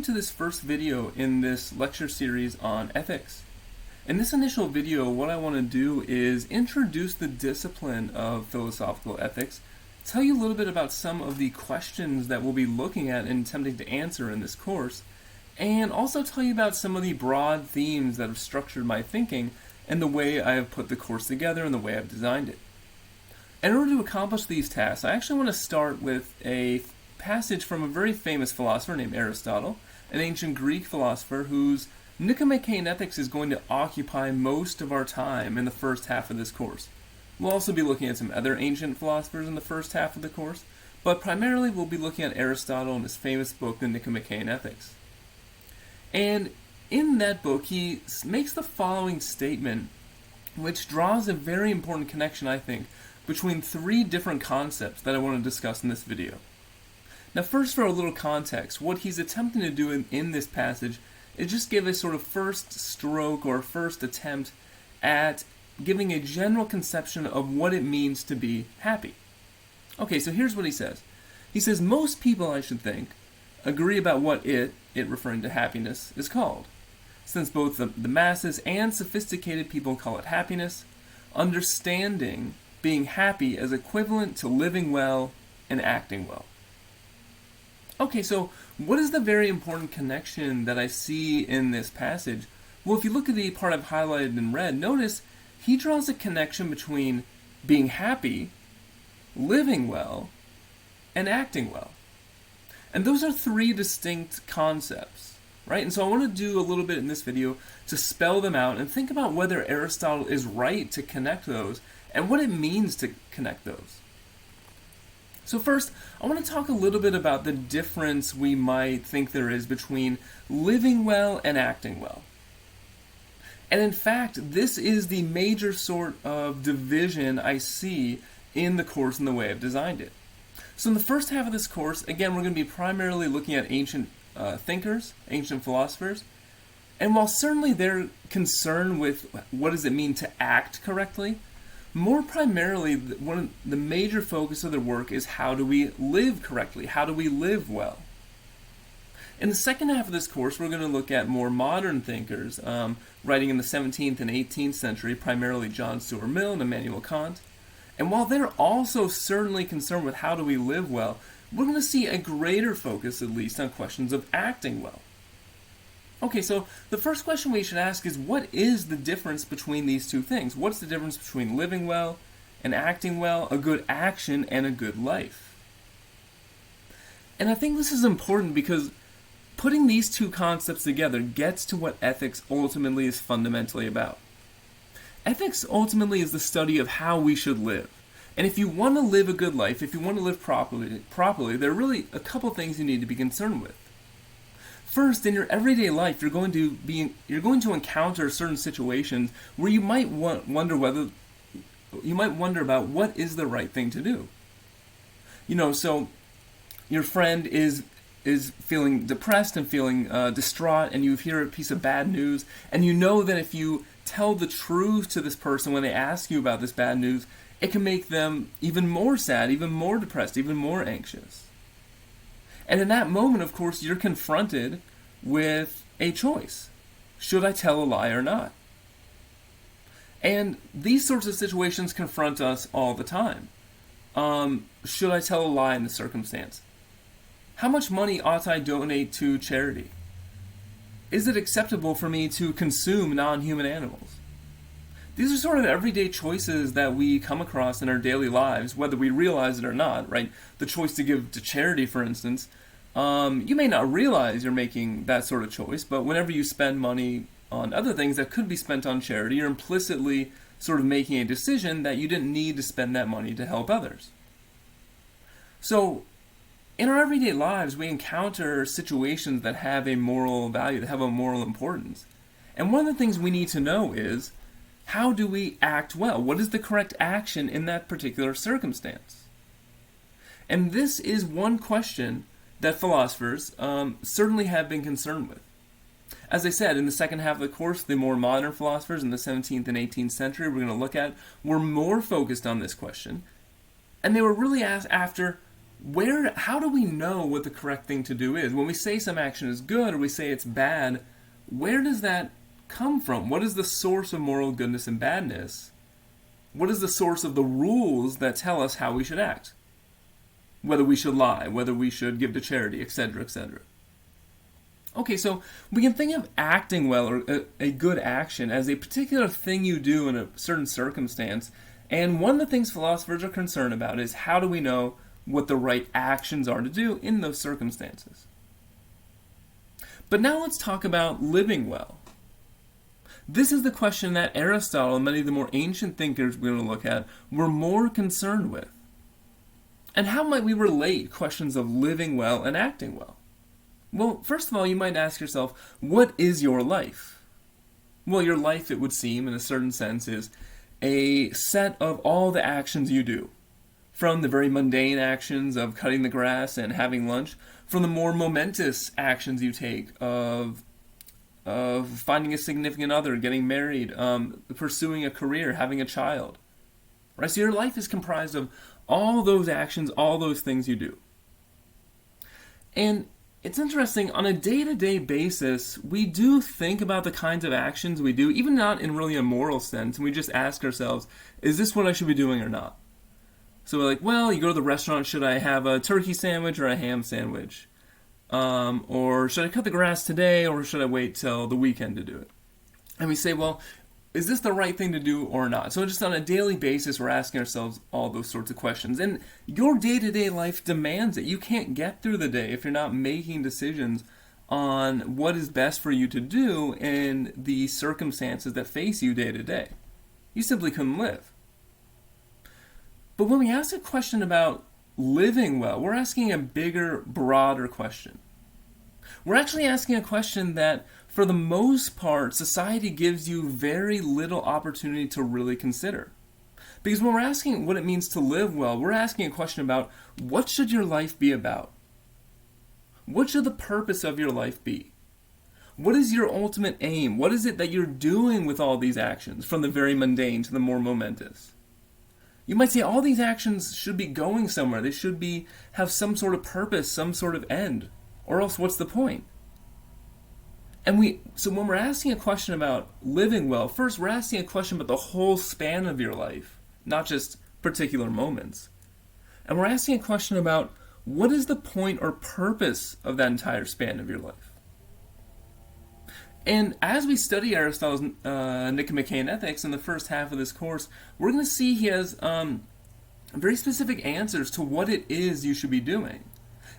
welcome to this first video in this lecture series on ethics. In this initial video, what I want to do is introduce the discipline of philosophical ethics, tell you a little bit about some of the questions that we'll be looking at and attempting to answer in this course, and also tell you about some of the broad themes that have structured my thinking and the way I have put the course together and the way I've designed it. In order to accomplish these tasks, I actually want to start with a passage from a very famous philosopher named Aristotle, an ancient Greek philosopher whose Nicomachean Ethics is going to occupy most of our time in the first half of this course. We'll also be looking at some other ancient philosophers in the first half of the course, but primarily we'll be looking at Aristotle and his famous book, the Nicomachean Ethics. And in that book, he makes the following statement, which draws a very important connection, I think, between three different concepts that I want to discuss in this video. Now first, for a little context, what he's attempting to do in this passage is just give a sort of first stroke or first attempt at giving a general conception of what it means to be happy. Okay, so here's what he says. He says, most people, I should think, agree about what it referring to happiness, is called. Since both the masses and sophisticated people call it happiness, understanding being happy as equivalent to living well and acting well. Okay, so what is the very important connection that I see in this passage? Well, if you look at the part I've highlighted in red, notice he draws a connection between being happy, living well, and acting well. And those are three distinct concepts, right? And so I want to do a little bit in this video to spell them out and think about whether Aristotle is right to connect those and what it means to connect those. So first, I want to talk a little bit about the difference we might think there is between living well and acting well. And in fact, this is the major sort of division I see in the course and the way I've designed it. So in the first half of this course, again, we're going to be primarily looking at ancient thinkers, ancient philosophers. And while certainly they're concerned with what does it mean to act correctly, more primarily, one of the major focus of their work is how do we live correctly? How do we live well? In the second half of this course, we're going to look at more modern thinkers, writing in the 17th and 18th century, primarily John Stuart Mill and Immanuel Kant. And while they're also certainly concerned with how do we live well, we're going to see a greater focus, at least, on questions of acting well. Okay, so the first question we should ask is, what is the difference between these two things? What's the difference between living well and acting well, a good action and a good life? And I think this is important because putting these two concepts together gets to what ethics ultimately is fundamentally about. Ethics ultimately is the study of how we should live. And if you want to live a good life, if you want to live properly, there are really a couple things you need to be concerned with. First, in your everyday life, you're going to encounter certain situations where you might wonder about what is the right thing to do. So your friend is feeling depressed and feeling distraught, and you hear a piece of bad news, and you know that if you tell the truth to this person when they ask you about this bad news, it can make them even more sad, even more depressed, even more anxious. And in that moment, of course, you're confronted with a choice. Should I tell a lie or not? And these sorts of situations confront us all the time. Should I tell a lie in this circumstance? How much money ought I donate to charity? Is it acceptable for me to consume non-human animals? These are sort of everyday choices that we come across in our daily lives, whether we realize it or not, right? The choice to give to charity, for instance, you may not realize you're making that sort of choice, but whenever you spend money on other things that could be spent on charity, you're implicitly sort of making a decision that you didn't need to spend that money to help others. So, in our everyday lives, we encounter situations that have a moral value, that have a moral importance. And one of the things we need to know is, how do we act well? What is the correct action in that particular circumstance? And this is one question that philosophers certainly have been concerned with. As I said, in the second half of the course, the more modern philosophers in the 17th and 18th century we're going to look at were more focused on this question. And they were really asked after, how do we know what the correct thing to do is? When we say some action is good or we say it's bad, where does that come from? What is the source of moral goodness and badness? What is the source of the rules that tell us how we should act? Whether we should lie, whether we should give to charity, etc., etc. Okay, so we can think of acting well, or a good action, as a particular thing you do in a certain circumstance. And one of the things philosophers are concerned about is how do we know what the right actions are to do in those circumstances. But now let's talk about living well. This is the question that Aristotle and many of the more ancient thinkers we're going to look at were more concerned with. And how might we relate questions of living well and acting well? Well, first of all, you might ask yourself, what is your life? Well, your life, it would seem, in a certain sense, is a set of all the actions you do. From the very mundane actions of cutting the grass and having lunch, from the more momentous actions you take of finding a significant other, getting married, pursuing a career, having a child. Right? So your life is comprised of all those actions, all those things you do. And it's interesting, on a day-to-day basis, we do think about the kinds of actions we do, even not in really a moral sense, and we just ask ourselves, is this what I should be doing or not? So we're like, well, you go to the restaurant, should I have a turkey sandwich or a ham sandwich? Or should I cut the grass today, or should I wait till the weekend to do it? And we say, well, is this the right thing to do or not? So just on a daily basis, we're asking ourselves all those sorts of questions. And your day-to-day life demands it. You can't get through the day if you're not making decisions on what is best for you to do in the circumstances that face you day to day. You simply couldn't live. But when we ask a question about living well, we're asking a bigger, broader question. We're actually asking a question that, for the most part, society gives you very little opportunity to really consider. Because when we're asking what it means to live well, we're asking a question about, what should your life be about? What should the purpose of your life be? What is your ultimate aim? What is it that you're doing with all these actions, from the very mundane to the more momentous? You might say all these actions should be going somewhere. They should have some sort of purpose, some sort of end. Or else what's the point? So when we're asking a question about living well, first we're asking a question about the whole span of your life, not just particular moments. And we're asking a question about, what is the point or purpose of that entire span of your life? And as we study Aristotle's Nicomachean Ethics in the first half of this course, we're going to see he has very specific answers to what it is you should be doing.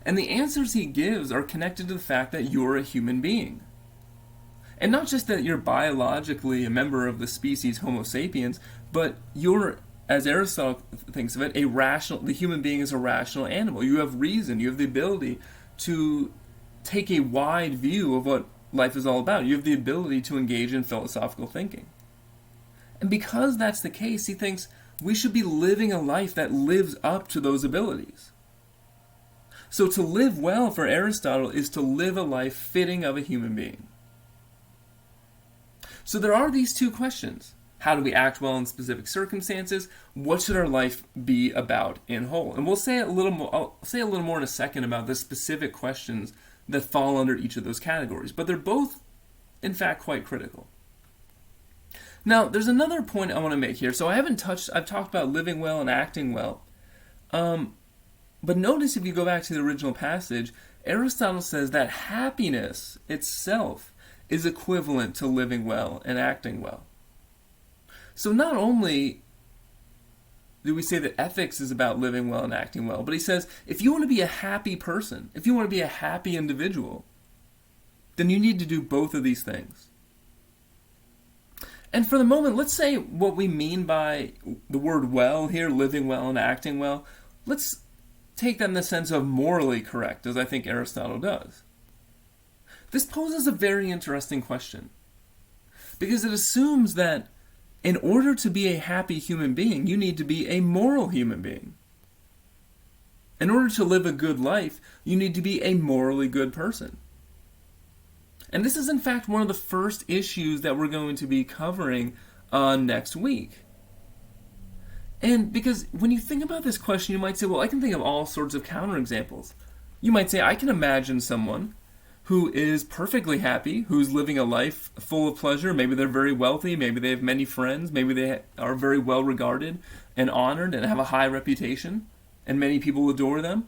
And the answers he gives are connected to the fact that you're a human being. And not just that you're biologically a member of the species Homo sapiens, but you're, as Aristotle thinks of it, the human being is a rational animal. You have reason, you have the ability to take a wide view of what life is all about. You have the ability to engage in philosophical thinking. And because that's the case, he thinks we should be living a life that lives up to those abilities. So to live well for Aristotle is to live a life fitting of a human being. So there are these two questions. How do we act well in specific circumstances? What should our life be about in whole? And I'll say a little more in a second about the specific questions that fall under each of those categories. But they're both, in fact, quite critical. Now, there's another point I want to make here. So I've talked about living well and acting well. But notice if you go back to the original passage, Aristotle says that happiness itself is equivalent to living well and acting well. So not only do we say that ethics is about living well and acting well, but he says if you want to be a happy person, if you want to be a happy individual, then you need to do both of these things. And for the moment, let's say what we mean by the word well here, living well and acting well, let's take that in the sense of morally correct, as I think Aristotle does. This poses a very interesting question, because it assumes that in order to be a happy human being, you need to be a moral human being. In order to live a good life, you need to be a morally good person. And this is in fact one of the first issues that we're going to be covering next week. And because when you think about this question, you might say, well, I can think of all sorts of counterexamples. You might say, I can imagine someone who is perfectly happy, who's living a life full of pleasure. Maybe they're very wealthy, maybe they have many friends, maybe they are very well regarded and honored and have a high reputation, and many people adore them.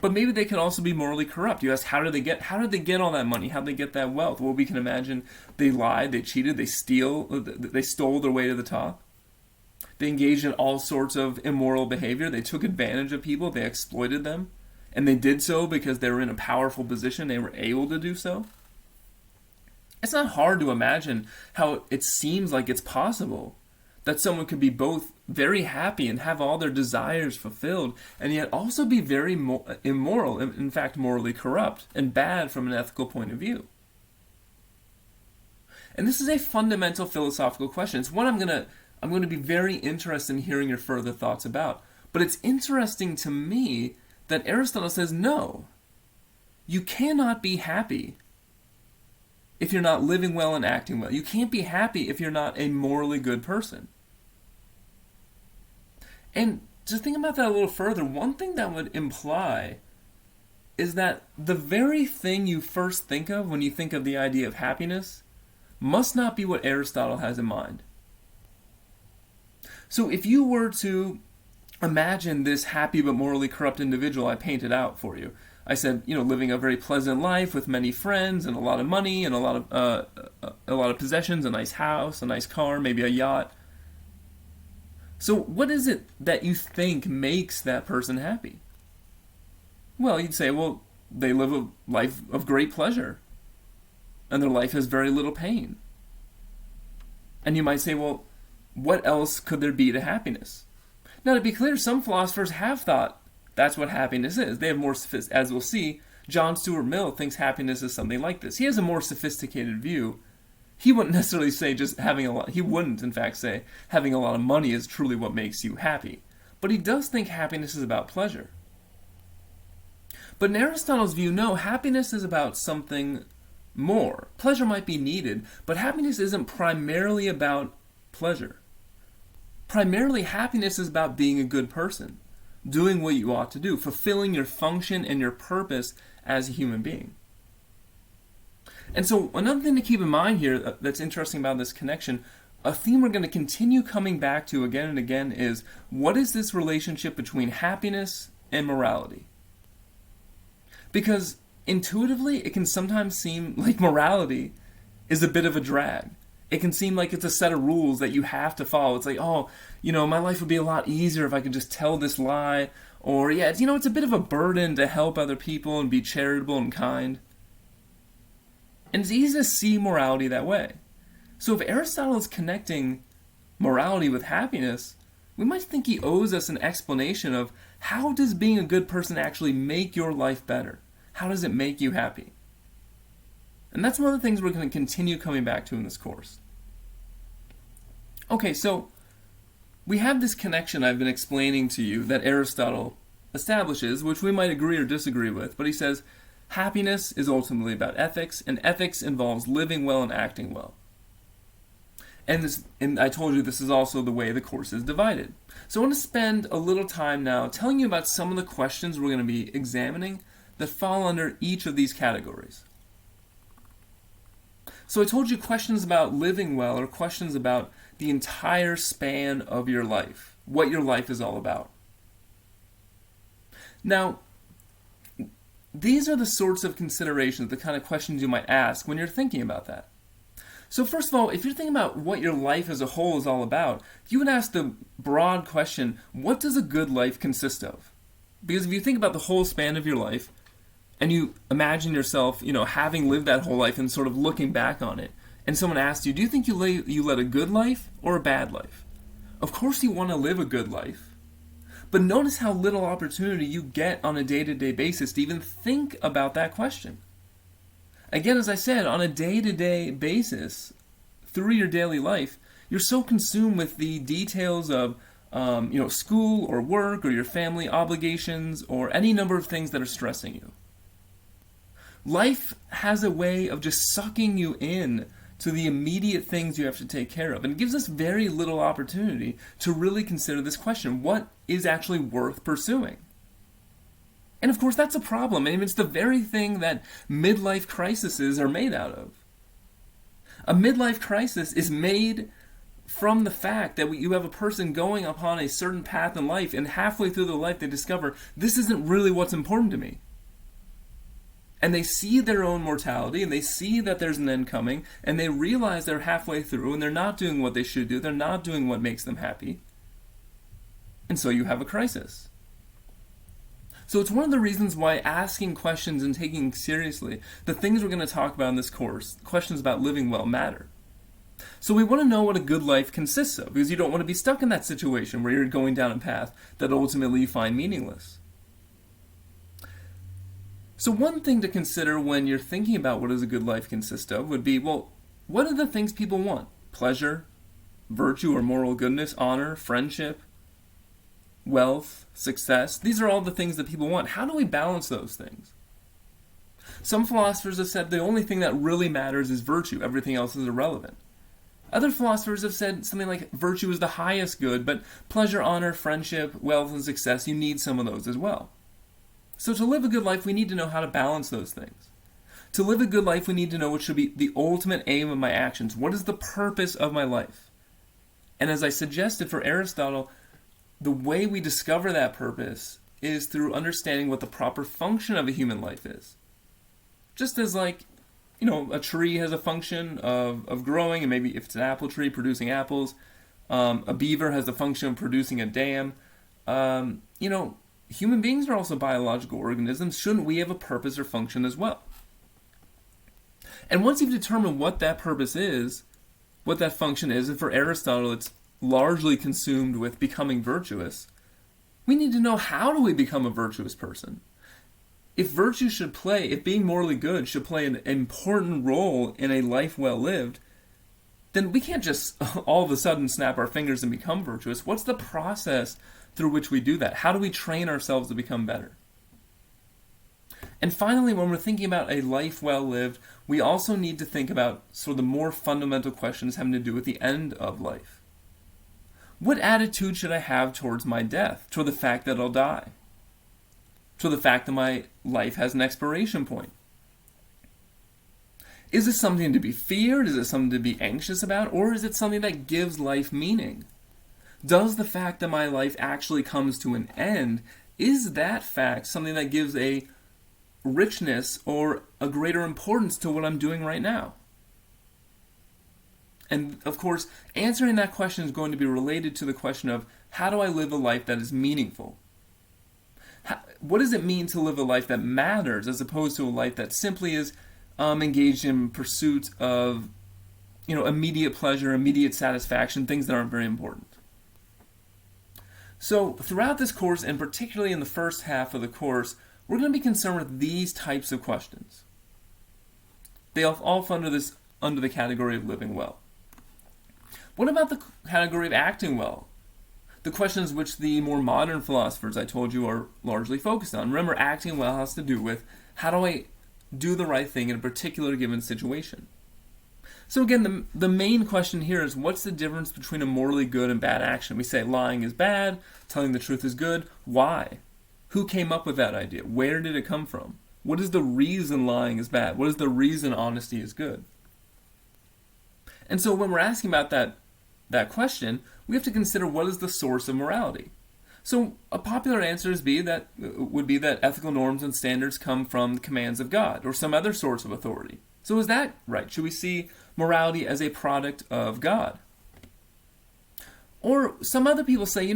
But maybe they can also be morally corrupt. You ask, how did they get all that money? How did they get that wealth? Well, we can imagine they lied, they cheated, they stole their way to the top. They engaged in all sorts of immoral behavior. They took advantage of people, they exploited them. And they did so because they were in a powerful position. They were able to do so. It's not hard to imagine how it seems like it's possible that someone could be both very happy and have all their desires fulfilled, and yet also be very immoral, in fact, morally corrupt and bad from an ethical point of view. And this is a fundamental philosophical question. It's one I'm going to be very interested in hearing your further thoughts about. But it's interesting to me that Aristotle says, no, you cannot be happy if you're not living well and acting well. You can't be happy if you're not a morally good person. And to think about that a little further, one thing that would imply is that the very thing you first think of when you think of the idea of happiness must not be what Aristotle has in mind. So if you were to imagine this happy but morally corrupt individual I painted out for you. I said, living a very pleasant life with many friends and a lot of money and a lot of possessions, a nice house, a nice car, maybe a yacht. So what is it that you think makes that person happy? Well, you'd say, well, they live a life of great pleasure and their life has very little pain. And you might say, well, what else could there be to happiness? Now, to be clear, some philosophers have thought that's what happiness is. They have more as we'll see, John Stuart Mill thinks happiness is something like this. He has a more sophisticated view. He wouldn't necessarily say just having a lot, he wouldn't, in fact, say having a lot of money is truly what makes you happy. But he does think happiness is about pleasure. But in Aristotle's view, no, happiness is about something more. Pleasure might be needed, but happiness isn't primarily about pleasure. Primarily, happiness is about being a good person, doing what you ought to do, fulfilling your function and your purpose as a human being. And so another thing to keep in mind here that's interesting about this connection, a theme we're going to continue coming back to again and again is, what is this relationship between happiness and morality? Because intuitively, it can sometimes seem like morality is a bit of a drag. It can seem like it's a set of rules that you have to follow. It's like, my life would be a lot easier if I could just tell this lie. Or, it's a bit of a burden to help other people and be charitable and kind. And it's easy to see morality that way. So if Aristotle is connecting morality with happiness, we might think he owes us an explanation of how does being a good person actually make your life better? How does it make you happy? And that's one of the things we're going to continue coming back to in this course. Okay, so we have this connection I've been explaining to you that Aristotle establishes, which we might agree or disagree with, but he says happiness is ultimately about ethics, and ethics involves living well and acting well. And I told you this is also the way the course is divided. So I want to spend a little time now telling you about some of the questions we're going to be examining that fall under each of these categories. So I told you questions about living well are questions about the entire span of your life, what your life is all about. Now, these are the sorts of considerations, the kind of questions you might ask when you're thinking about that. So first of all, if you're thinking about what your life as a whole is all about, you would ask the broad question, what does a good life consist of? Because if you think about the whole span of your life, and you imagine yourself, having lived that whole life and sort of looking back on it, and someone asks you, do you think you led a good life or a bad life? Of course you want to live a good life. But notice how little opportunity you get on a day-to-day basis to even think about that question. Again, as I said, on a day-to-day basis, through your daily life, you're so consumed with the details of school or work or your family obligations or any number of things that are stressing you. Life has a way of just sucking you in to the immediate things you have to take care of. And it gives us very little opportunity to really consider this question: what is actually worth pursuing? And of course, that's a problem. I mean, it's the very thing that midlife crises are made out of. A midlife crisis is made from the fact that you have a person going upon a certain path in life, and halfway through their life they discover, this isn't really what's important to me. And they see their own mortality, and they see that there's an end coming, and they realize they're halfway through, and they're not doing what they should do, they're not doing what makes them happy. And so you have a crisis. So it's one of the reasons why asking questions and taking seriously the things we're going to talk about in this course, questions about living well, matter. So we want to know what a good life consists of, because you don't want to be stuck in that situation where you're going down a path that ultimately you find meaningless. So one thing to consider when you're thinking about what does a good life consist of would be, well, what are the things people want? Pleasure, virtue or moral goodness, honor, friendship, wealth, success. These are all the things that people want. How do we balance those things? Some philosophers have said the only thing that really matters is virtue. Everything else is irrelevant. Other philosophers have said something like virtue is the highest good, but pleasure, honor, friendship, wealth, and success, you need some of those as well. So to live a good life, we need to know how to balance those things. To live a good life, we need to know what should be the ultimate aim of my actions. What is the purpose of my life? And as I suggested for Aristotle, the way we discover that purpose is through understanding what the proper function of a human life is. Just as like, a tree has a function of growing, and maybe if it's an apple tree, producing apples. A beaver has the function of producing a dam. Human beings are also biological organisms. Shouldn't we have a purpose or function as well? And once you've determined what that purpose is, what that function is, and for Aristotle it's largely consumed with becoming virtuous, we need to know, how do we become a virtuous person? If being morally good should play an important role in a life well lived, then we can't just all of a sudden snap our fingers and become virtuous. What's the process through which we do that? How do we train ourselves to become better? And finally, when we're thinking about a life well lived, we also need to think about sort of the more fundamental questions having to do with the end of life. What attitude should I have towards my death, toward the fact that I'll die, toward the fact that my life has an expiration point? Is this something to be feared? Is it something to be anxious about? Or is it something that gives life meaning? Does the fact that my life actually comes to an end, is that fact something that gives a richness or a greater importance to what I'm doing right now? And of course, answering that question is going to be related to the question of, how do I live a life that is meaningful? What does it mean to live a life that matters, as opposed to a life that simply is engaged in pursuit of, immediate pleasure, immediate satisfaction, things that aren't very important? So throughout this course, and particularly in the first half of the course, we're going to be concerned with these types of questions. They all fall under the category of living well. What about the category of acting well? The questions which the more modern philosophers, I told you, are largely focused on. Remember, acting well has to do with, how do I do the right thing in a particular given situation? So again, the main question here is, what's the difference between a morally good and bad action? We say lying is bad, telling the truth is good. Why? Who came up with that idea? Where did it come from? What is the reason lying is bad? What is the reason honesty is good? And so when we're asking about that question, we have to consider, what is the source of morality? So a popular answer would be that ethical norms and standards come from the commands of God or some other source of authority. So is that right? Should we see morality as a product of God? Or some other people say,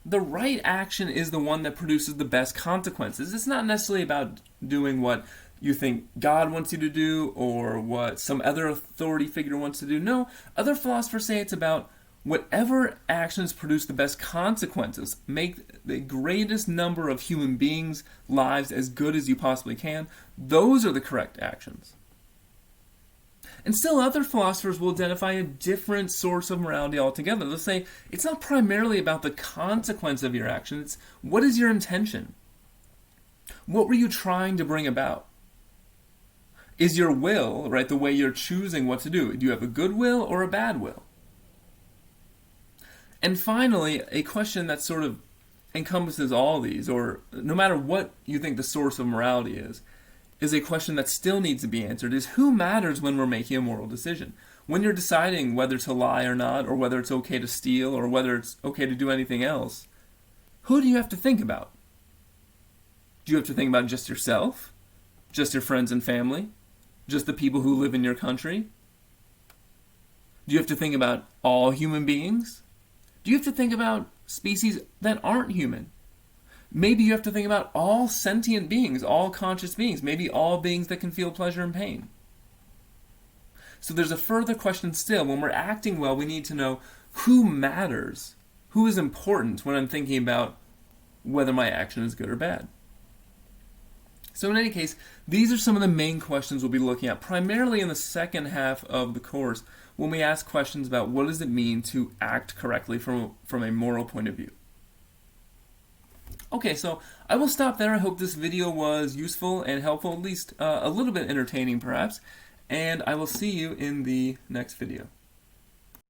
the right action is the one that produces the best consequences. It's not necessarily about doing what you think God wants you to do or what some other authority figure wants to do. No, other philosophers say it's about whatever actions produce the best consequences, make the greatest number of human beings' lives as good as you possibly can. Those are the correct actions. And still other philosophers will identify a different source of morality altogether. They'll say it's not primarily about the consequence of your action. It's, what is your intention? What were you trying to bring about? Is your will, right, the way you're choosing what to do? Do you have a good will or a bad will? And finally, a question that sort of encompasses all these, or no matter what you think the source of morality is a question that still needs to be answered, is who matters when we're making a moral decision? When you're deciding whether to lie or not, or whether it's okay to steal, or whether it's okay to do anything else, who do you have to think about? Do you have to think about just yourself? Just your friends and family? Just the people who live in your country? Do you have to think about all human beings? Do you have to think about species that aren't human? Maybe you have to think about all sentient beings, all conscious beings, maybe all beings that can feel pleasure and pain. So there's a further question still. When we're acting well, we need to know who matters, who is important when I'm thinking about whether my action is good or bad. So in any case, these are some of the main questions we'll be looking at, primarily in the second half of the course, when we ask questions about what does it mean to act correctly from a moral point of view. Okay, so I will stop there. I hope this video was useful and helpful, at least a little bit entertaining perhaps, and I will see you in the next video.